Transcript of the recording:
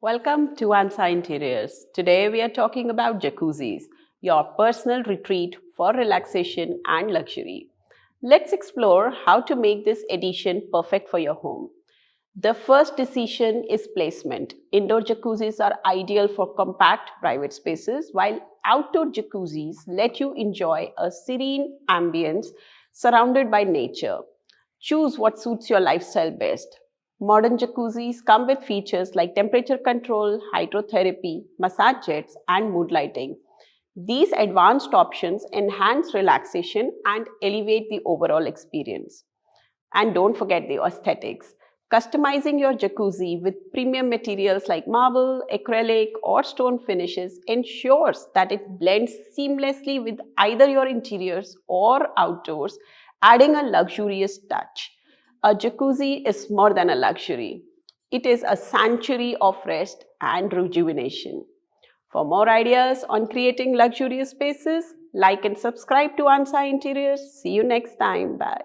Welcome to ANSA Interiors. Today we are talking about jacuzzis, your personal retreat for relaxation and luxury. Let's explore how to make this addition perfect for your home. The first decision is placement. Indoor jacuzzis are ideal for compact private spaces, while outdoor jacuzzis let you enjoy a serene ambience surrounded by nature. Choose what suits your lifestyle best. Modern jacuzzis come with features like temperature control, hydrotherapy, massage jets, and mood lighting. These advanced options enhance relaxation and elevate the overall experience. And don't forget the aesthetics. Customizing your jacuzzi with premium materials like marble, acrylic, or stone finishes ensures that it blends seamlessly with either your interiors or outdoors, adding a luxurious touch. A jacuzzi is more than a luxury. It is a sanctuary of rest and rejuvenation. For more ideas on creating luxurious spaces, like and subscribe to ANSA Interiors. See you next time. Bye.